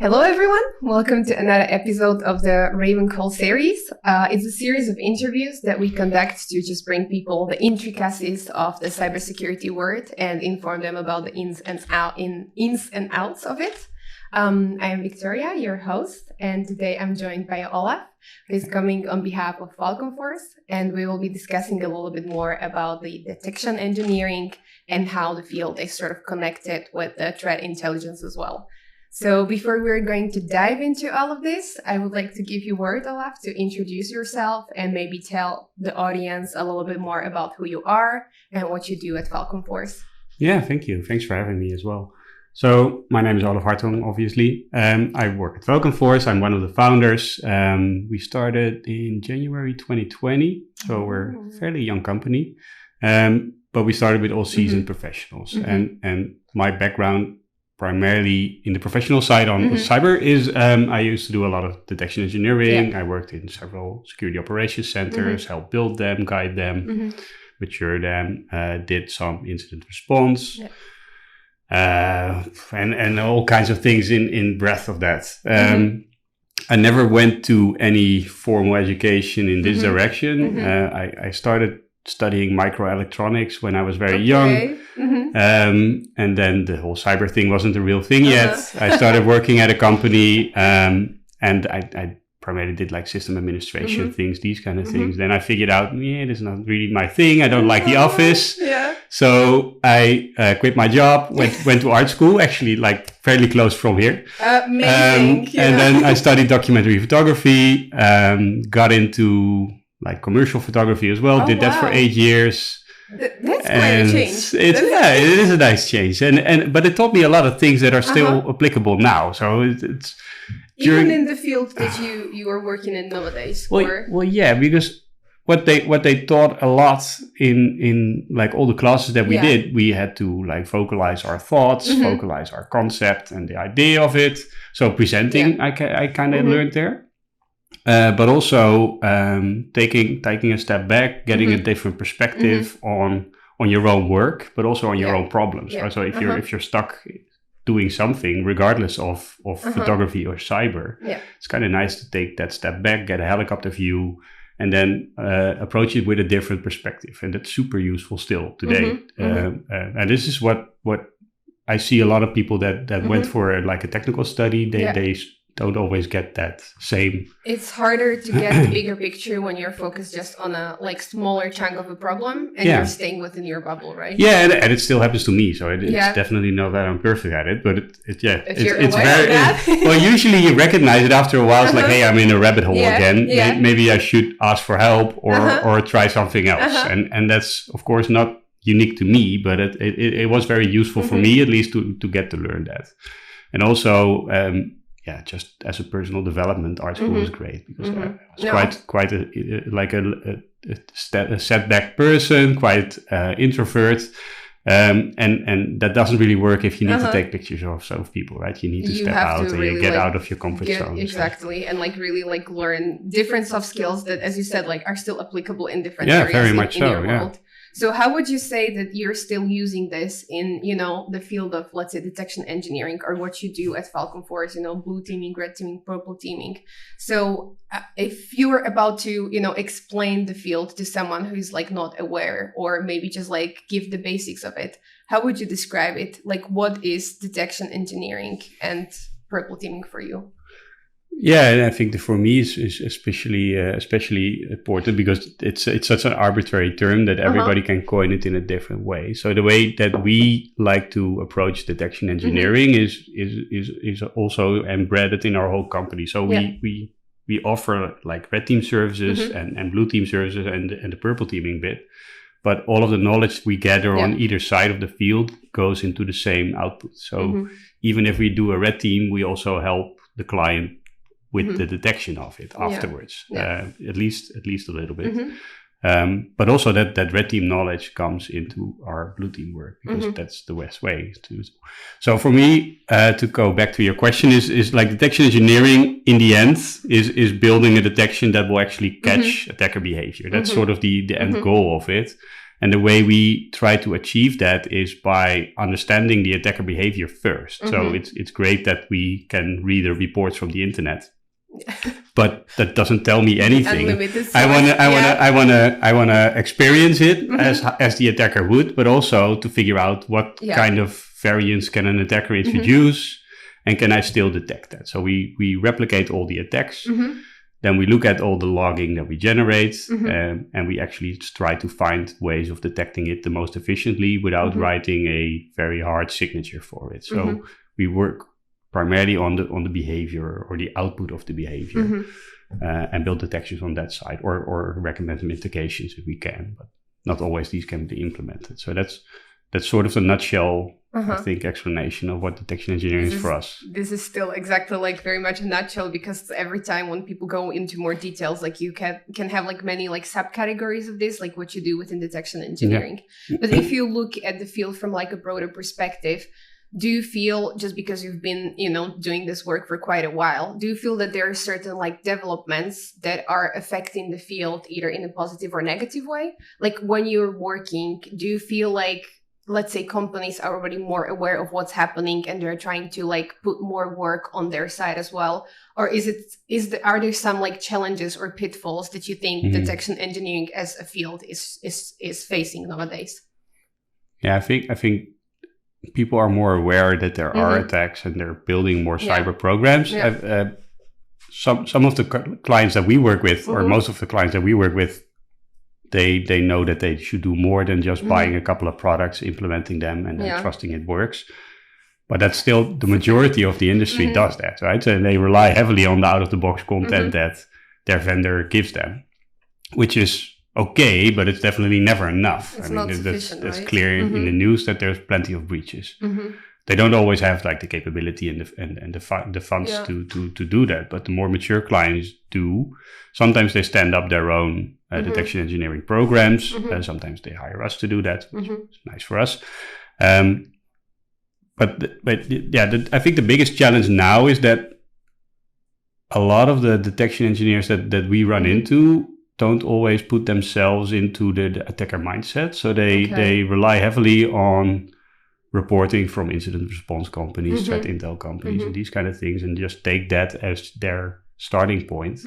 Hello, everyone. Welcome to another episode of the Raven Call series. It's a series of interviews that we conduct to just bring people the intricacies of the cybersecurity world and inform them about the ins and outs of it. I am Victoria, your host, and today I'm joined by Olaf, who is coming on behalf of Falcon Force, and we will be discussing a little bit more about the detection engineering and how the field is sort of connected with the threat intelligence as well. So before we're going to dive into all of this, I would like to give you a word, Olaf, to introduce yourself and maybe tell the audience a little bit more about who you are and what you do at Falcon Force. Yeah, thank you. Thanks for having me as well. So my name is Olaf Hartong, obviously. I work at Falcon Force. I'm one of the founders. We started in January 2020, so we're a fairly young company. But we started with all seasoned professionals. And my background primarily in the professional side on cyber is I used to do a lot of detection engineering. Yeah. I worked in several security operations centers, helped build them, guide them, mature them, did some incident response, and all kinds of things in breadth of that. I never went to any formal education in this direction. I started studying microelectronics when I was very young. And then the whole cyber thing wasn't a real thing yet. I started working at a company and I primarily did like system administration things, these kind of things. Then I figured out, this is not really my thing. I don't like the office. So I quit my job, went to art school, actually like fairly close from here. Amazing. And then I studied documentary photography, got into like commercial photography as well. Did that for 8 years. That's quite a change. It is a nice change, but it taught me a lot of things that are still applicable now. So it's even in the field that you are working in nowadays. Well, yeah, because what they taught a lot in like all the classes that we did, we had to like vocalize our thoughts, vocalize our concept and the idea of it. So presenting, I kind of learned there. But also taking a step back, getting a different perspective on your own work, but also on your own problems. Right? So if you're stuck doing something, regardless of photography or cyber, it's kind of nice to take that step back, get a helicopter view, and then approach it with a different perspective. And that's super useful still today. And this is what I see a lot of people that went for like a technical study. They don't always get that same. It's harder to get the bigger picture when you're focused just on a like smaller chunk of a problem and you're staying within your bubble, right? Yeah, and it still happens to me. So it's definitely not that I'm perfect at it, but it's very. Well, usually you recognize it after a while. It's like, hey, I'm in a rabbit hole again. Maybe I should ask for help or try something else. And that's of course not unique to me, but it was very useful for me at least to get to learn that. And also. Just as a personal development, art school was great because I was quite a setback person, quite introvert, and that doesn't really work if you need to take pictures of people, right? You need to step out and really get out of your comfort zone. Exactly, and like really like learn different soft skills that, as you said, like are still applicable in different areas very much in your world. So how would you say that you're still using this in, the field of, let's say, detection engineering or what you do at Falcon Force, blue teaming, red teaming, purple teaming. So if you were about to, explain the field to someone who's like not aware or maybe just like give the basics of it, how would you describe it? Like what is detection engineering and purple teaming for you? Yeah, and I think that for me is especially important because it's such an arbitrary term that everybody can coin it in a different way. So the way that we like to approach detection engineering is also embedded in our whole company. So we offer like red team services and blue team services and the purple teaming bit, but all of the knowledge we gather on either side of the field goes into the same output. So even if we do a red team, we also help the client with the detection of it afterwards, at least a little bit. But also that red team knowledge comes into our blue team work because that's the best way to. So for me, to go back to your question, is like detection engineering in the end is building a detection that will actually catch attacker behavior. That's sort of the end goal of it. And the way we try to achieve that is by understanding the attacker behavior first. So it's great that we can read the reports from the internet, but that doesn't tell me anything. I wanna experience it as the attacker would, but also to figure out what kind of variance can an attacker introduce, and can I still detect that? So we replicate all the attacks. Then we look at all the logging that we generate, and we actually try to find ways of detecting it the most efficiently without writing a very hard signature for it. So we work primarily on the behavior or the output of the behavior, and build detections on that side, or recommend mitigations if we can, but not always these can be implemented. So that's sort of the nutshell, I think, explanation of what detection engineering is for us. This is still exactly like very much a nutshell, because every time when people go into more details, like you can have like many like subcategories of this, like what you do within detection engineering. But if you look at the field from like a broader perspective, do you feel, just because you've been, doing this work for quite a while, do you feel that there are certain like developments that are affecting the field either in a positive or negative way? Like when you're working, do you feel like, let's say, companies are already more aware of what's happening and they're trying to like put more work on their side as well? Or are there some like challenges or pitfalls that you think detection engineering as a field is facing nowadays? Yeah, I think people are more aware that there are attacks, and they're building more cyber programs. Some of the clients that we work with, or most of the clients that we work with, they know that they should do more than just buying a couple of products, implementing them, and then trusting it works. But that's still the majority of the industry does that, right? And they rely heavily on the out-of-the-box content that their vendor gives them, which is okay, but it's definitely never enough. It's not sufficient, that's right? clear in the news that there's plenty of breaches. They don't always have like the capability and the funds to do that, but the more mature clients do. Sometimes they stand up their own detection engineering programs. Sometimes they hire us to do that, which is nice for us. But I think the biggest challenge now is that a lot of the detection engineers that we run into don't always put themselves into the attacker mindset. So they rely heavily on reporting from incident response companies, threat intel companies, and these kind of things, and just take that as their starting point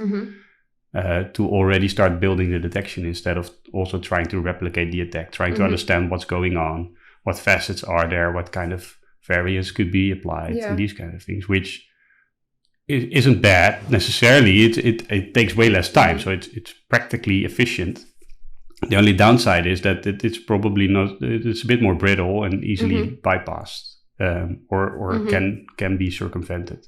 to already start building the detection, instead of also trying to replicate the attack, trying to understand what's going on, what facets are there, what kind of variance could be applied, and these kind of things, which isn't bad necessarily. It takes way less time, so it's practically efficient. The only downside is that it's probably not. It's a bit more brittle and easily bypassed, or can be circumvented.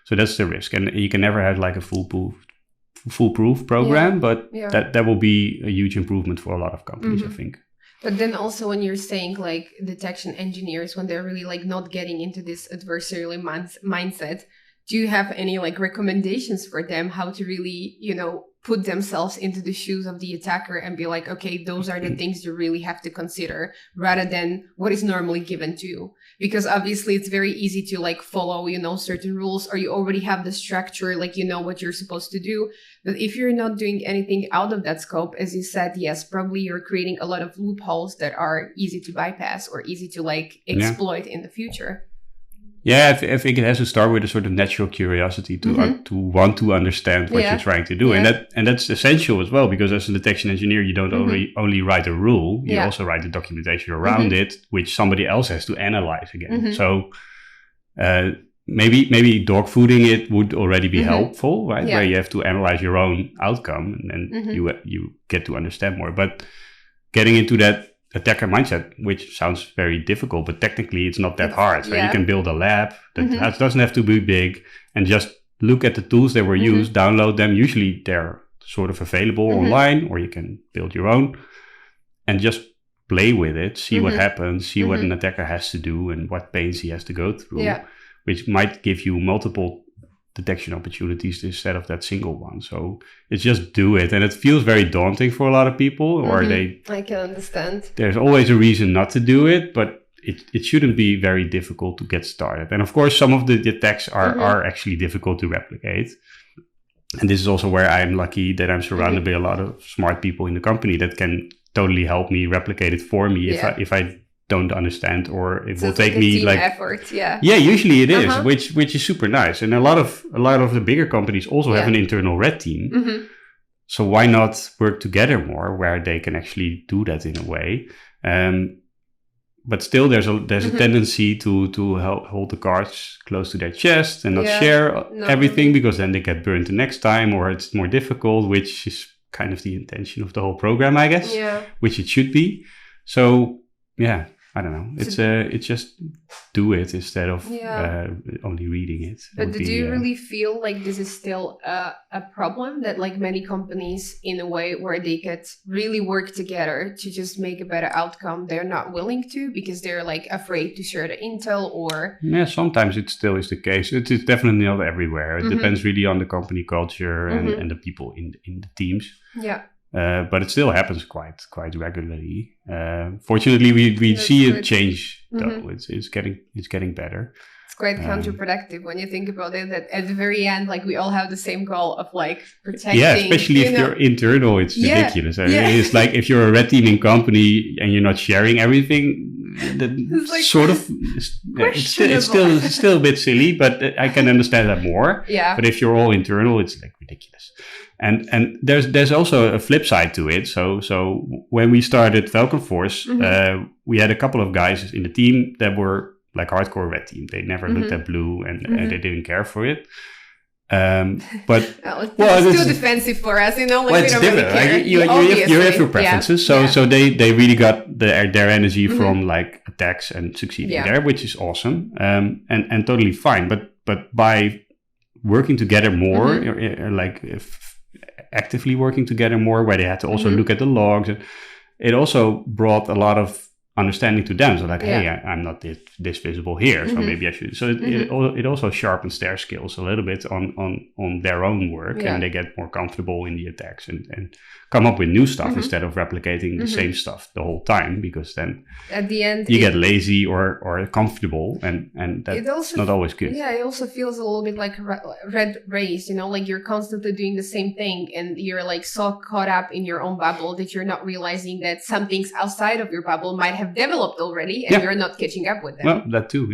So that's the risk, and you can never have like a foolproof program, but that will be a huge improvement for a lot of companies, I think. But then also when you're saying like detection engineers, when they're really like not getting into this adversarial mindset, do you have any like recommendations for them how to really, put themselves into the shoes of the attacker and be like, okay, those are the things you really have to consider, rather than what is normally given to you? Because obviously it's very easy to like follow, certain rules, or you already have the structure, like, what you're supposed to do. But if you're not doing anything out of that scope, as you said, yes, probably you're creating a lot of loopholes that are easy to bypass or easy to like exploit in the future. Yeah, I think it has to start with a sort of natural curiosity to want to understand what you're trying to do, and that's essential as well, because as a detection engineer, you don't only write a rule, you also write the documentation around it, which somebody else has to analyze again. So maybe dogfooding it would already be helpful, right? Where you have to analyze your own outcome, and then you get to understand more. But getting into that attacker mindset, which sounds very difficult, but technically it's not that hard. So you can build a lab that doesn't have to be big, and just look at the tools that were used, download them. Usually they're sort of available online, or you can build your own, and just play with it, see what happens, see what an attacker has to do and what pains he has to go through, which might give you multiple detection opportunities instead of that single one. So it's just do it, and it feels very daunting for a lot of people, or I can understand. There's always a reason not to do it, but it shouldn't be very difficult to get started. And of course, some of the attacks are actually difficult to replicate. And this is also where I'm lucky that I'm surrounded by a lot of smart people in the company that can totally help me replicate it for me if I don't understand, or it will take me team effort. Yeah, usually it is, which is super nice. And a lot of the bigger companies also have an internal red team. So why not work together more, where they can actually do that in a way? But still, there's a tendency to hold the cards close to their chest and not share everything, because then they get burned the next time, or it's more difficult, which is kind of the intention of the whole program, I guess. Yeah. Which it should be. So yeah, I don't know. It's just do it instead of only reading it. But do you really feel like this is still a problem, that like many companies, in a way where they could really work together to just make a better outcome, they're not willing to because they're like afraid to share the intel? Or sometimes it still is the case. It's definitely not everywhere. It depends really on the company culture and the people in the teams. Yeah. But it still happens quite regularly. Fortunately, we see a change though. It's getting better. It's quite counterproductive when you think about it. That at the very end, like we all have the same goal of like protecting. Yeah, especially if you're internal, it's ridiculous. It's like if you're a red teaming company and you're not sharing everything. It's like sort of. It's still a bit silly, but I can understand that more. Yeah. But if you're all internal, it's like ridiculous. And there's also a flip side to it. So when we started Falcon Force, we had a couple of guys in the team that were like hardcore red team. They never looked at blue, and they didn't care for it. But it's too defensive for us, Like, well, it's different. Like, you have your preferences. So they really got their energy from like attacks and succeeding there, which is awesome. And totally fine. But by working together more, actively working together more, where they had to also look at the logs, it also brought a lot of understanding to them. So like, hey, I'm not this visible here, so maybe I should. So it also sharpens their skills a little bit on their own work, and they get more comfortable in the attacks and come up with new stuff instead of replicating the same stuff the whole time, because then at the end you get lazy or comfortable, and that's not always good. Yeah, it also feels a little bit like red race, like you're constantly doing the same thing, and you're like so caught up in your own bubble that you're not realizing that some things outside of your bubble might have developed already, and you're not catching up with them. Well, that too,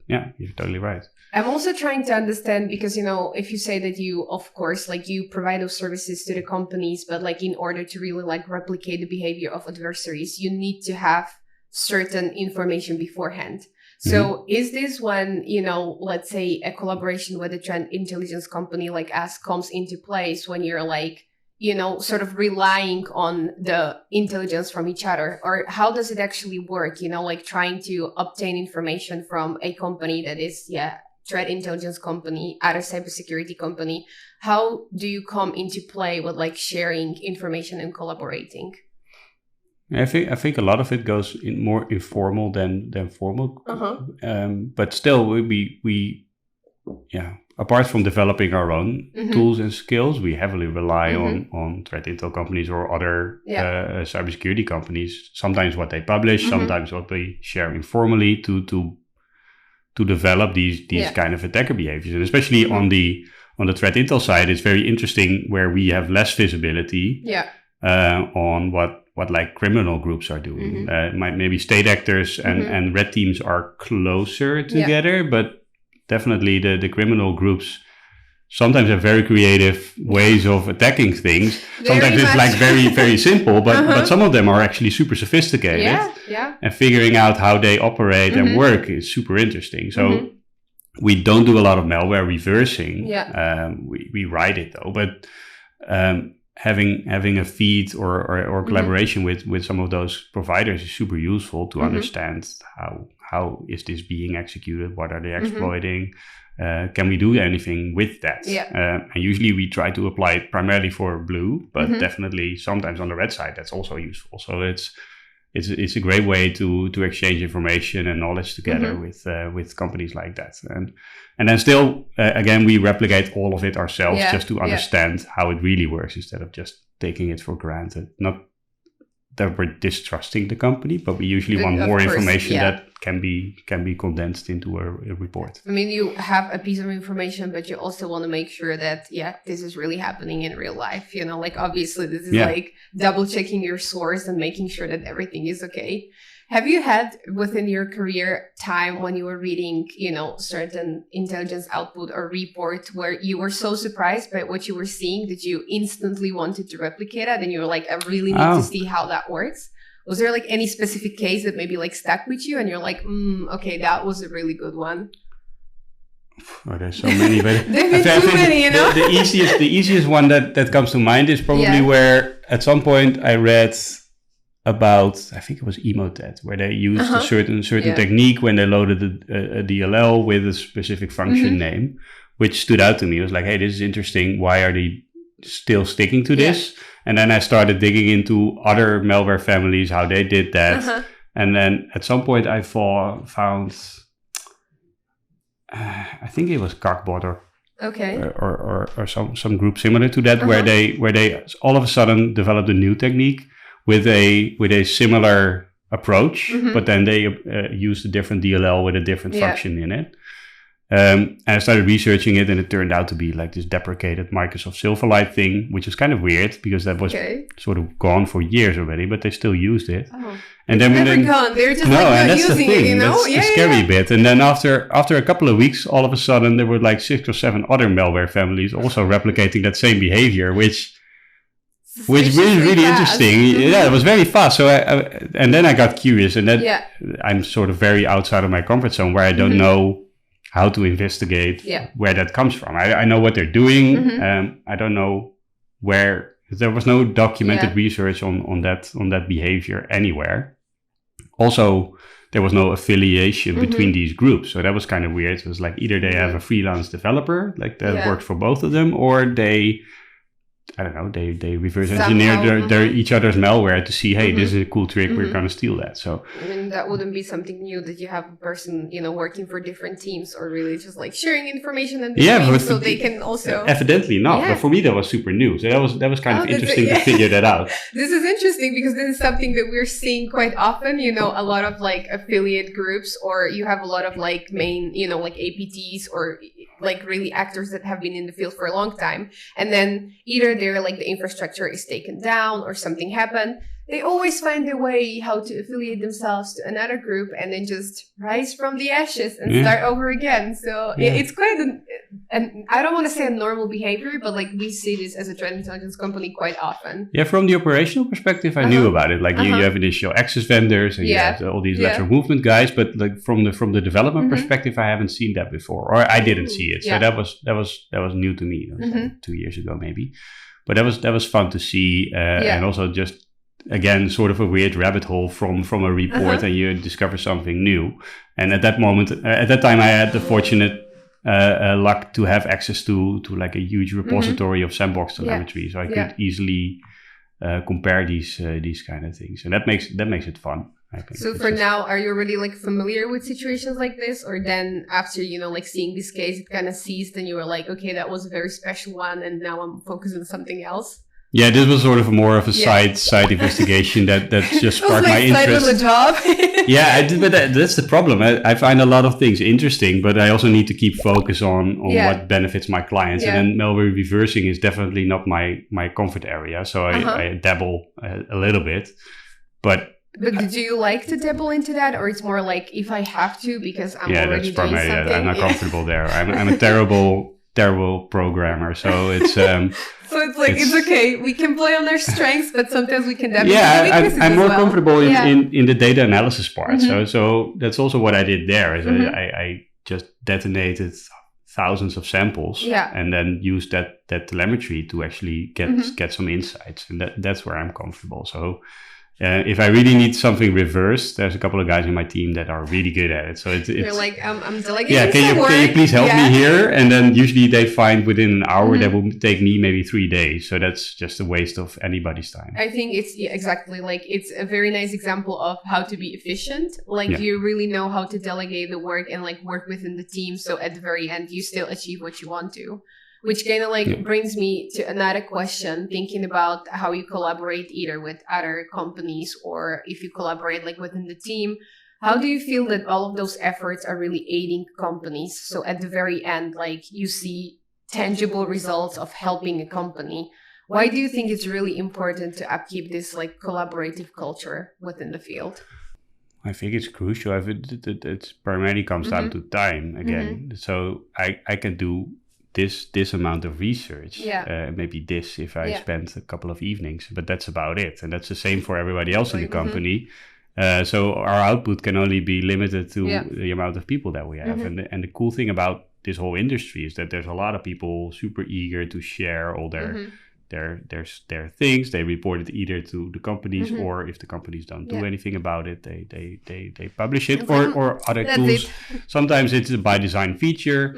yeah, you're totally right. I'm also trying to understand, because, if you say that you, of course, like you provide those services to the companies, but like in order to really like replicate the behavior of adversaries, you need to have certain information beforehand. So is this when, let's say a collaboration with a threat intelligence company like us comes into place, when you're like, sort of relying on the intelligence from each other? Or how does it actually work? Like trying to obtain information from a company that is, threat intelligence company, other cybersecurity company. How do you come into play with like sharing information and collaborating? I think a lot of it goes in more informal than formal. But still, we apart from developing our own tools and skills, we heavily rely on threat intel companies or other cybersecurity companies. Sometimes what they publish, sometimes what we share informally to develop these kind of attacker behaviors. And especially on the threat intel side, it's very interesting where we have less visibility on what like criminal groups are doing. Maybe state actors and red teams are closer together, but definitely the criminal groups sometimes have very creative ways of attacking things. Sometimes it's like very, very simple, but some of them are actually super sophisticated. And figuring out how they operate and work is super interesting. So we don't do a lot of malware reversing. We write it though, but having a feed or collaboration with some of those providers is super useful to understand how is this being executed, what are they exploiting. Can we do anything with that? And usually we try to apply it primarily for blue, but definitely sometimes on the red side that's also useful. So it's a great way to exchange information and knowledge together with companies like that. And then still again we replicate all of it ourselves just to understand how it really works instead of just taking it for granted. Not that we're distrusting the company, but we usually want more information that can be condensed into a report. I mean, you have a piece of information, but you also want to make sure that, this is really happening in real life. You know, like obviously this is like double checking your source and making sure that everything is okay. Have you had within your career time when you were reading, certain intelligence output or report where you were so surprised by what you were seeing that you instantly wanted to replicate it and you were like, I really need to see how that works? Was there like any specific case that maybe like stuck with you and you're like, okay, that was a really good one? Oh, there's so many, but there's too many, The easiest one that comes to mind is probably where at some point I read about, I think it was Emotet, where they used a certain technique when they loaded a DLL with a specific function name, which stood out to me. It was like, hey, this is interesting. Why are they still sticking to this? And then I started digging into other malware families, how they did that. And then at some point I found, I think it was Cockbot or some group similar to that, where they all of a sudden developed a new technique with a similar approach, but then they used a different DLL with a different function in it. And I started researching it, and it turned out to be like this deprecated Microsoft Silverlight thing, which is kind of weird because that was sort of gone for years already, but they still used it. And then gone. They're just not using it, That's the scary bit. And then after a couple of weeks, all of a sudden there were like 6 or 7 other malware families also replicating that same behavior, which was really interesting. Yeah, it was very fast. So and then I got curious, and then I'm sort of very outside of my comfort zone where I don't know how to investigate where that comes from. I know what they're doing. I don't know where. There was no documented research on that behavior anywhere. Also, there was no affiliation between these groups, so that was kind of weird. It was like either they have a freelance developer like that works for both of them, or they, I don't know, they reverse engineer their each other's malware to see, hey, this is a cool trick, we're going to steal that. So I mean, that wouldn't be something new that you have a person, working for different teams, or really just like sharing information and so they can also. Evidently not, but for me that was super new. So that was kind of interesting to figure that out. This is interesting because this is something that we're seeing quite often. A lot of like affiliate groups, or you have a lot of like main, like APTs or like really actors that have been in the field for a long time, and then either they're like the infrastructure is taken down or something happened. They always find a way how to affiliate themselves to another group and then just rise from the ashes and start over again. So it's quite and I don't want to say a normal behavior, but like we see this as a threat intelligence company quite often. Yeah, from the operational perspective, I knew about it. Like you have initial access vendors and you have all these lateral movement guys, but like from the development perspective, I haven't seen that before, or I didn't see it. So that was new to me. That was like 2 years ago maybe, but that was fun to see, and also just. Again, sort of a weird rabbit hole from a report, and you discover something new. And at that time, I had the fortunate luck to have access to like a huge repository of sandbox telemetry, so I could easily compare these kind of things, and that makes it fun, I think. So for now, are you already like familiar with situations like this, or then after like seeing this case, it kind of ceased, and you were like, okay, that was a very special one, and now I'm focused on something else? Yeah, this was sort of more of a side investigation that just sparked my interest. Side job. But that's the problem. I find a lot of things interesting, but I also need to keep focus on what benefits my clients. And then malware reversing is definitely not my comfort area. So I dabble a little bit, but do you like to dabble into that, or it's more like if I have to because I'm already doing something? I'm not comfortable there. I'm a terrible programmer, so it's so it's like it's okay, we can play on our strengths, but sometimes we can definitely I'm more comfortable in the data analysis part. So that's also what I did there is I just detonated thousands of samples and then used that telemetry to actually get some insights, and that's where I'm comfortable. So if I really need something reversed, there's a couple of guys in my team that are really good at it. So you're like, I'm delegating. Yeah, can you please help me here? And then usually they find within an hour that will take me maybe 3 days. So that's just a waste of anybody's time. I think it's exactly like it's a very nice example of how to be efficient. Like you really know how to delegate the work and like work within the team. So at the very end, you still achieve what you want to. Which kind of like brings me to another question, thinking about how you collaborate either with other companies or if you collaborate like within the team. How do you feel that all of those efforts are really aiding companies? So at the very end, like you see tangible results of helping a company. Why do you think it's really important to upkeep this like collaborative culture within the field? I think it's crucial. It primarily comes down to time again. So I can do this amount of research, maybe this if I spend a couple of evenings, but that's about it. And that's the same for everybody else in the company. So our output can only be limited to the amount of people that we have. And the cool thing about this whole industry is that there's a lot of people super eager to share all their things. They report it either to the companies or if the companies don't do anything about it, they publish it or other tools. Sometimes it's a by design feature.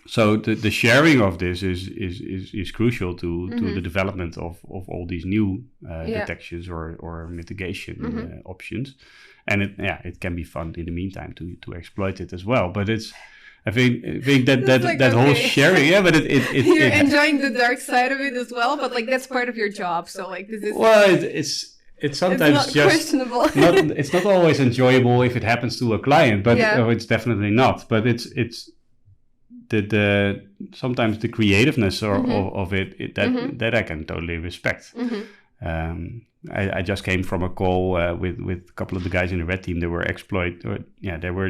So the sharing of this is crucial to the development of all these new detections or mitigation options, and it can be fun in the meantime to exploit it as well. But I think that whole sharing, but you're enjoying the dark side of it as well. But like that's part of your job. So like this is it's sometimes it's not questionable. It's not always enjoyable if it happens to a client, but it's definitely not. But it's the sometimes the creativeness of it that I can totally respect. I just came from a call with a couple of the guys in the red team. They were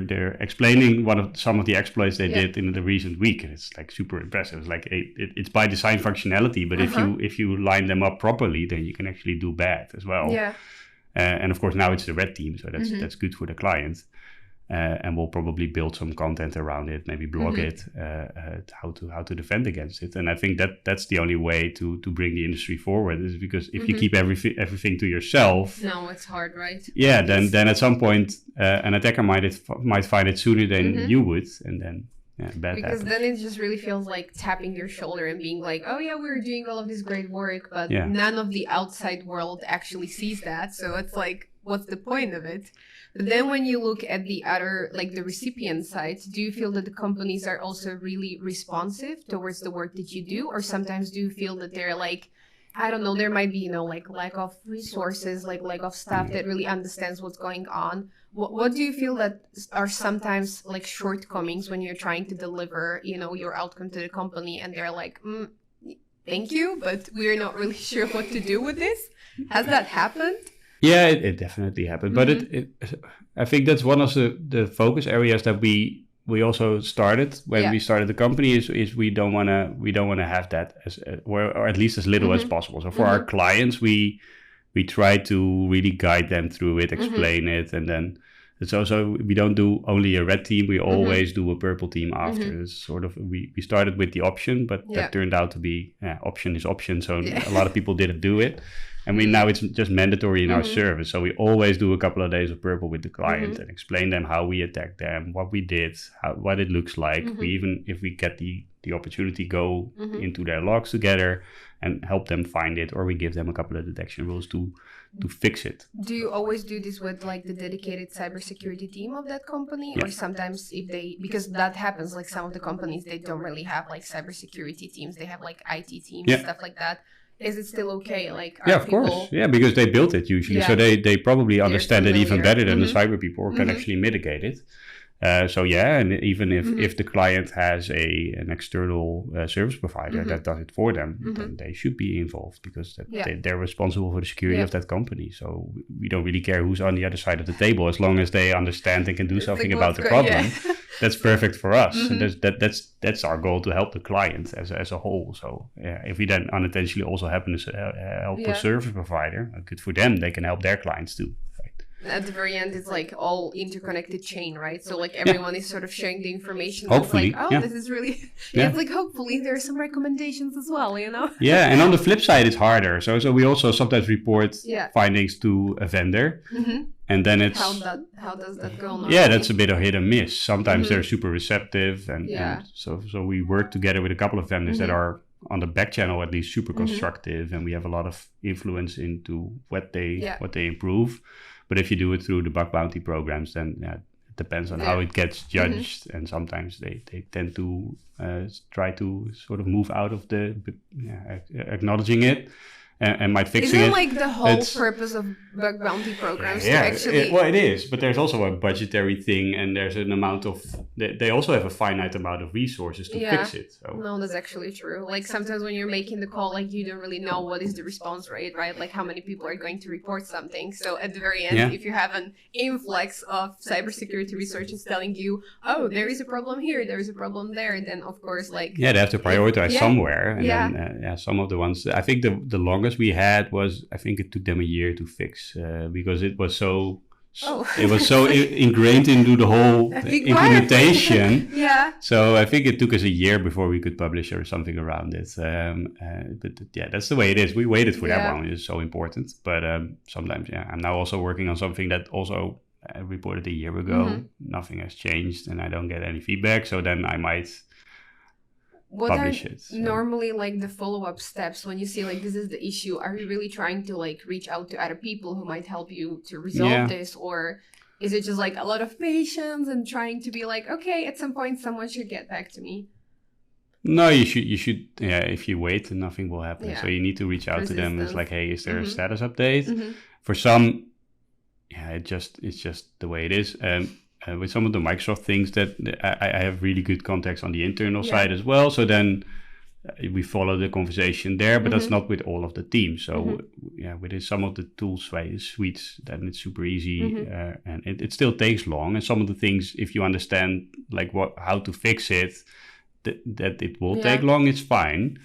they're explaining some of the exploits they did in the recent week, and it's like super impressive. It's like it's by design functionality, but if you line them up properly, then you can actually do bad as well. And of course now it's the red team, so that's good for the client. And we'll probably build some content around it, maybe blog it, how to defend against it. And I think that's the only way to bring the industry forward, is because if you keep everything to yourself, no, it's hard, right? Yeah, then at some point an attacker might find it sooner than you would, and then bad because happens. then it just really feels like tapping your shoulder and being like, oh yeah, we're doing all of this great work, but none of the outside world actually sees that. So it's like, what's the point of it? But then when you look at the other, like the recipient side, do you feel that the companies are also really responsive towards the work that you do? Or sometimes do you feel that they're like, I don't know, there might be, like lack of resources, like lack of staff that really understands what's going on. What do you feel that are sometimes like shortcomings when you're trying to deliver, your outcome to the company and they're like, thank you, but we're not really sure what to do with this? Has that happened? Yeah, it definitely happened, but I think that's one of the focus areas that we also started when we started the company. Is we don't want to have that as or at least as little as possible. So for our clients, we try to really guide them through it, explain it, and then it's also we don't do only a red team. We always do a purple team after. It's sort of we started with the option, but that turned out to be option is option. So a lot of people didn't do it. I mean, now it's just mandatory in our service. So we always do a couple of days of purple with the client and explain them how we attack them, what we did, what it looks like. We even, if we get the opportunity, go into their logs together and help them find it, or we give them a couple of detection rules to fix it. Do you always do this with like the dedicated cybersecurity team of that company? Or sometimes because that happens, like some of the companies, they don't really have like cybersecurity teams. They have like IT teams, stuff like that. Is it still okay? Like, of course. Yeah, because they built it usually. So they probably understand it even better than the cyber people, or can actually mitigate it. And even if the client has an external service provider that does it for them, then they should be involved, because they're responsible for the security of that company. So we don't really care who's on the other side of the table, as long as they understand and can do something about the problem. That's perfect for us. And that's our goal, to help the client as a whole. So if we then unintentionally also happen to help a service provider, good for them. They can help their clients too. At the very end, it's like all interconnected chain, right? So like everyone is sort of sharing the information. Hopefully, it's like, this is really. It's like hopefully there are some recommendations as well, Yeah, and on the flip side, it's harder. So we also sometimes report findings to a vendor, and then it's how does that go? Yeah, that's a bit of hit and miss. Sometimes they're super receptive, and so we work together with a couple of vendors that are on the back channel at least super constructive, and we have a lot of influence into what they improve. But if you do it through the bug bounty programs, then depends on how it gets judged, and sometimes they tend to try to sort of move out of the acknowledging it. And might fixing Isn't it. Like the whole purpose of bug bounty programs to actually... Well, it is, but there's also a budgetary thing, and there's an amount of... They also have a finite amount of resources to fix it. So. No, that's actually true. Like sometimes when you're making the call, like you don't really know what is the response rate, right? Like how many people are going to report something. So at the very end, if you have an influx of cybersecurity researchers telling you, oh, there is a problem here, there is a problem there, then of course like... Yeah, they have to prioritize somewhere. And then, some of the ones... I think the longest we had was, I think it took them a year to fix because it was so ingrained into the whole implementation. So I think it took us a year before we could publish or something around it. But that's the way it is. We waited for that one. It's so important. But sometimes, I'm now also working on something that also I reported a year ago. Nothing has changed and I don't get any feedback. So then I might... What are normally like the follow-up steps when you see like this is the issue? Are you really trying to like reach out to other people who might help you to resolve this, or is it just like a lot of patience and trying to be like, okay, at some point someone should get back to me? No, you should. Yeah, if you wait, then nothing will happen. So you need to reach out to them. It's like, hey, is there a status update? For some, it's just the way it is. With some of the Microsoft things that I have really good contacts on the internal side as well. So then we follow the conversation there, but that's not with all of the teams. So within some of the tools, suites, then it's super easy, and it still takes long. And some of the things, if you understand like how to fix it, that it will take long, it's fine.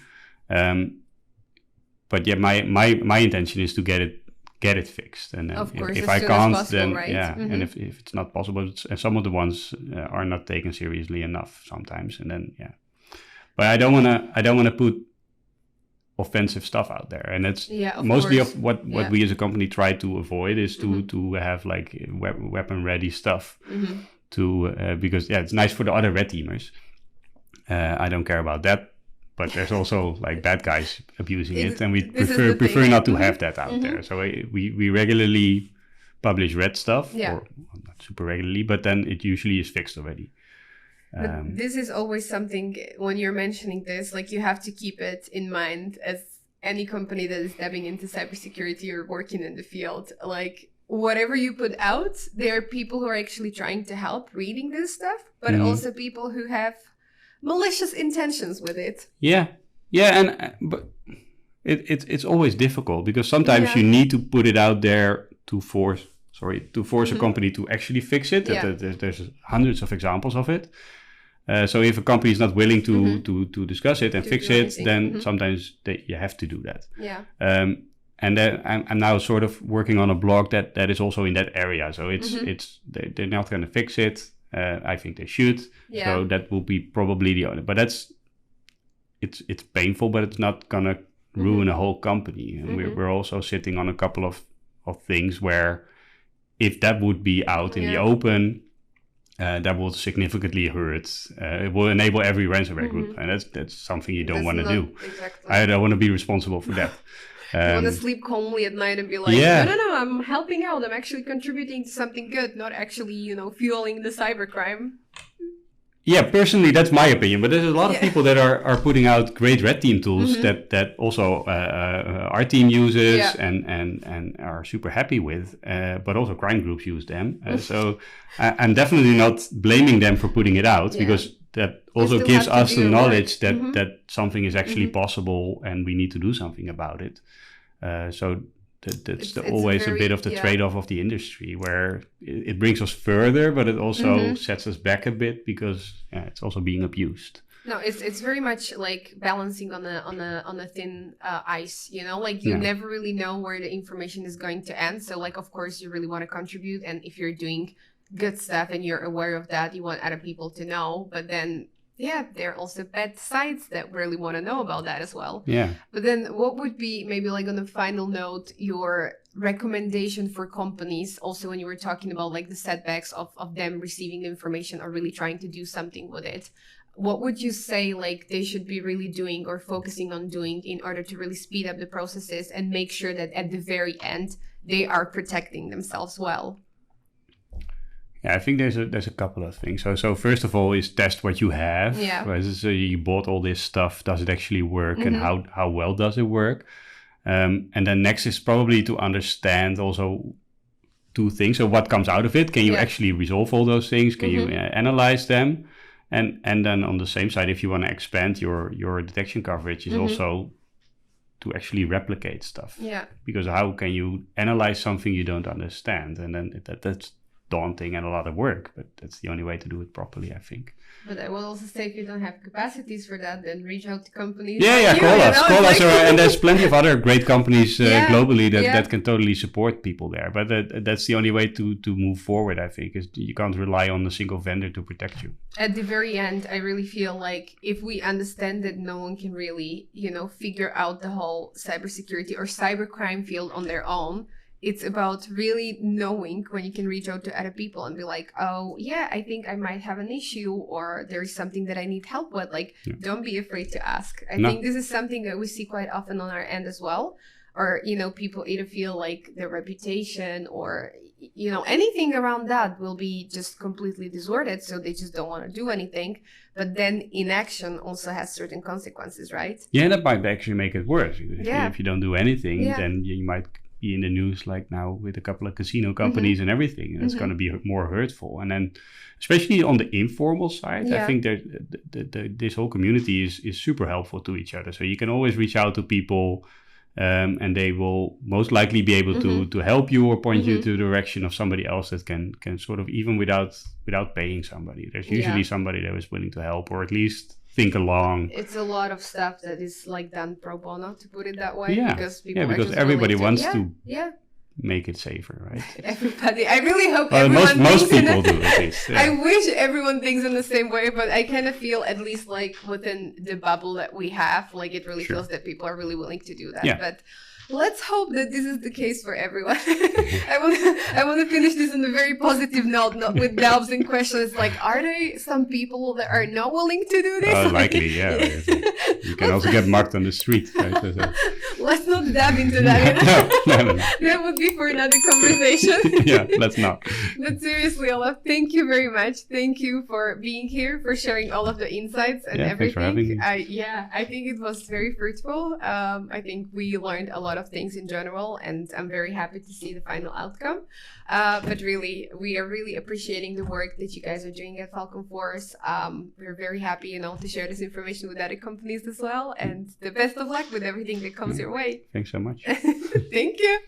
But my intention is to get it fixed, and if I can't, possible, then right? And if it's not possible, and some of the ones are not taken seriously enough sometimes, and then but I don't want to put offensive stuff out there, and that's mostly of what we as a company try to avoid is to have like weapon ready stuff because it's nice for the other red teamers. I don't care about that. But there's also like bad guys abusing it, and we prefer not to have that out there. So we regularly publish red stuff, or not super regularly, but then it usually is fixed already. But this is always something when you're mentioning this, like you have to keep it in mind as any company that is stepping into cybersecurity or working in the field. Like whatever you put out, there are people who are actually trying to help reading this stuff, but also people who have malicious intentions with it. But it's always difficult because sometimes you need to put it out there to force a company to actually fix it. There's hundreds of examples of it. So if a company is not willing to discuss it and fix it, then sometimes you have to do that. And then I'm now sort of working on a blog that is also in that area. So they're not going to fix it. I think they should. So that will be probably the only. But it's painful, but it's not gonna ruin a whole company. And we're also sitting on a couple of things where if that would be out in the open, that will significantly hurt. It will enable every ransomware group, and that's something you don't want to do. Exactly. I don't want to be responsible for that. You want to sleep calmly at night and be like, no, I'm helping out. I'm actually contributing to something good, not actually, fueling the cybercrime. Yeah, personally, that's my opinion. But there's a lot of people that are putting out great red team tools that also our team uses and are super happy with. But also crime groups use them. So I'm definitely not blaming them for putting it out because that also gives us the knowledge that something is actually possible and we need to do something about it. So that's always a bit of the trade-off of the industry where it brings us further, but it also sets us back a bit because it's also being abused. No, it's very much like balancing on a thin ice, like you never really know where the information is going to end. So like, of course, you really want to contribute. And if you're doing good stuff and you're aware of that, you want other people to know. But then there are also bad sides that really want to know about that as well. But then what would be maybe like on the final note, your recommendation for companies also when you were talking about like the setbacks of them receiving the information or really trying to do something with it? What would you say like they should be really doing or focusing on doing in order to really speed up the processes and make sure that at the very end they are protecting themselves well? Yeah, I think there's a couple of things. So first of all is test what you have. Yeah. Right? So you bought all this stuff. Does it actually work? And how well does it work? And then next is probably to understand also two things. So what comes out of it? Can you actually resolve all those things? Can you analyze them? And then on the same side, if you want to expand your detection coverage, is also to actually replicate stuff. Yeah. Because how can you analyze something you don't understand? And then that's daunting and a lot of work, but that's the only way to do it properly, I think. But I will also say, if you don't have capacities for that, then reach out to companies. Call us. And there's plenty of other great companies globally that can totally support people there. But that's the only way to move forward, I think, is you can't rely on a single vendor to protect you. At the very end, I really feel like if we understand that no one can really, figure out the whole cybersecurity or cybercrime field on their own, it's about really knowing when you can reach out to other people and be like, oh, yeah, I think I might have an issue, or there is something that I need help with. Don't be afraid to ask. I think this is something that we see quite often on our end as well. Or, people either feel like their reputation or, anything around that will be just completely distorted. So they just don't want to do anything. But then inaction also has certain consequences, right? Yeah, that might actually make it worse. If you don't do anything, then you might in the news like now with a couple of casino companies and everything, and it's going to be more hurtful. And then especially on the informal side, I think that this whole community is super helpful to each other. So you can always reach out to people and they will most likely be able to help you or point you to the direction of somebody else that can sort of, even without paying somebody, there's usually somebody that is willing to help, or at least think along. It's a lot of stuff that is done pro bono, to put it that way. Yeah, because everybody wants to make it safer, right? Everybody. I really hope most people do, at least. Yeah. I wish everyone thinks in the same way, but I kind of feel, at least within the bubble that we have, it really feels that people are really willing to do that. Yeah. But let's hope that this is the case for everyone. I want to finish this on a very positive note, not with doubts and questions. Are there some people that are not willing to do this? Likely, yeah. You can also get marked on the street. Right? Let's not dab into that. No. That would be for another conversation. Yeah, let's not. But seriously, Olaf, thank you very much. Thank you for being here, for sharing all of the insights and everything. Thanks for having me. I think it was very fruitful. I think we learned a lot of things in general, and I'm very happy to see the final outcome. But really, we are really appreciating the work that you guys are doing at Falcon Force. We're very happy, to share this information with other companies as well. And the best of luck with everything that comes your way. Thanks so much. Thank you.